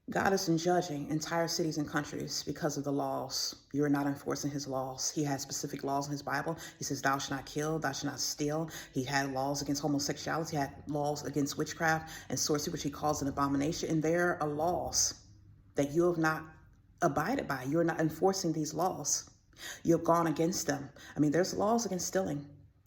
God isn't judging entire cities and countries because of the laws. You are not enforcing his laws. He has specific laws in his Bible. He says, thou shalt not kill, thou shalt not steal. He had laws against homosexuality, he had laws against witchcraft and sorcery, which he calls an abomination. And there are laws that you have not abided by. You're not enforcing these laws. You've gone against them. I mean, there's laws against stealing.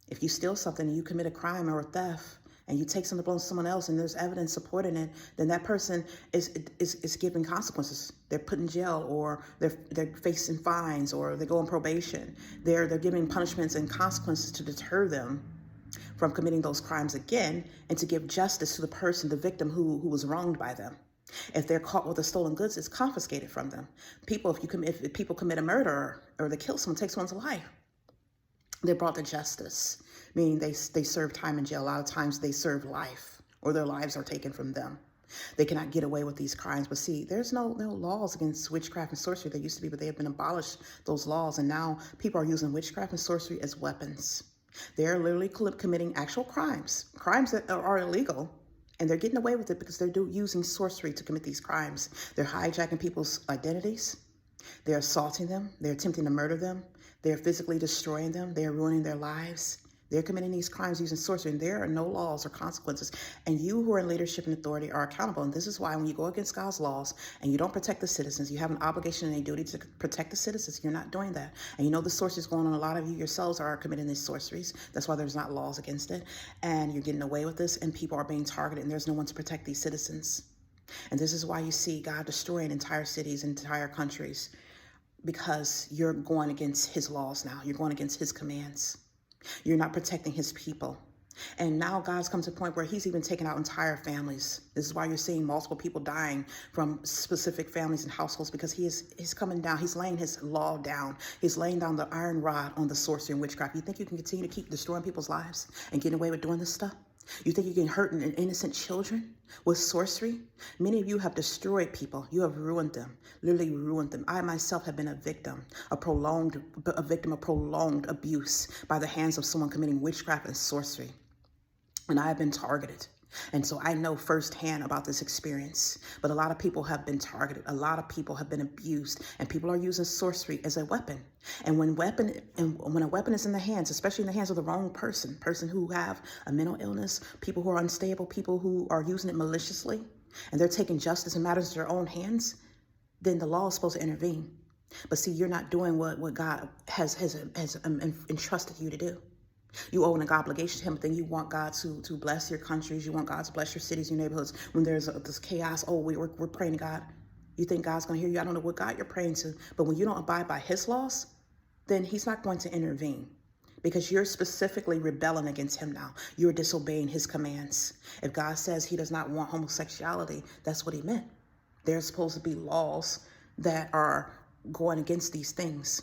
If you steal something and you commit a crime or a theft, and you take something from someone else and there's evidence supporting it, then that person is given consequences. They're put in jail, or they're facing fines, or they go on probation. They're giving punishments and consequences to deter them from committing those crimes again, and to give justice to the person, the victim who was wronged by them. If they're caught with the stolen goods, it's confiscated from them. If people commit a murder or they kill someone, take someone's life, they're brought to justice, meaning they serve time in jail. A lot of times they serve life, or their lives are taken from them. They cannot get away with these crimes. But see, there's no laws against witchcraft and sorcery. There used to be, but they have been abolished, those laws. And now people are using witchcraft and sorcery as weapons. They're literally committing actual crimes that are illegal. And they're getting away with it because they're using sorcery to commit these crimes. They're hijacking people's identities. They're assaulting them. They're attempting to murder them. They're physically destroying them. They're ruining their lives. They're committing these crimes using sorcery, and there are no laws or consequences. And you who are in leadership and authority are accountable. And this is why when you go against God's laws and you don't protect the citizens, you have an obligation and a duty to protect the citizens. You're not doing that. And you know the sorceries going on. A lot of you yourselves are committing these sorceries. That's why there's not laws against it. And you're getting away with this, and people are being targeted, and there's no one to protect these citizens. And this is why you see God destroying entire cities, entire countries, because you're going against his laws now. You're going against his commands. You're not protecting his people. And now God's come to a point where he's even taken out entire families. This is why you're seeing multiple people dying from specific families and households, because he's coming down. He's laying his law down. He's laying down the iron rod on the sorcery and witchcraft. You think you can continue to keep destroying people's lives and getting away with doing this stuff? You think you can hurt innocent children with sorcery? Many of you have destroyed people. You have ruined them, literally ruined them. I myself have been a victim of prolonged abuse by the hands of someone committing witchcraft and sorcery. And I have been targeted. And so I know firsthand about this experience. But a lot of people have been targeted. A lot of people have been abused. And people are using sorcery as a weapon. And when a weapon is in the hands, especially in the hands of the wrong person who have a mental illness, people who are unstable, people who are using it maliciously, and they're taking justice and matters into their own hands, then the law is supposed to intervene. But see, you're not doing what God has entrusted you to do. You owe an obligation to him, but then you want God to bless your countries. You want God to bless your cities, your neighborhoods. When there's this chaos, we're praying to God. You think God's going to hear you? I don't know what God you're praying to. But when you don't abide by his laws, then he's not going to intervene, because you're specifically rebelling against him now. You're disobeying his commands. If God says he does not want homosexuality, that's what he meant. There's supposed to be laws that are going against these things.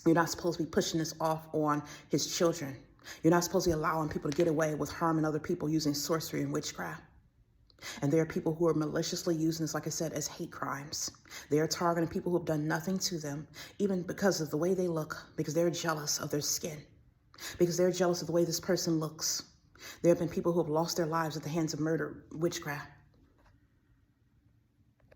You're not supposed to be pushing this off on his children. You're not supposed to be allowing people to get away with harming other people using sorcery and witchcraft. And there are people who are maliciously using this, like I said, as hate crimes. They are targeting people who have done nothing to them, even because of the way they look, because they're jealous of their skin, because they're jealous of the way this person looks. There have been people who have lost their lives at the hands of murder, witchcraft.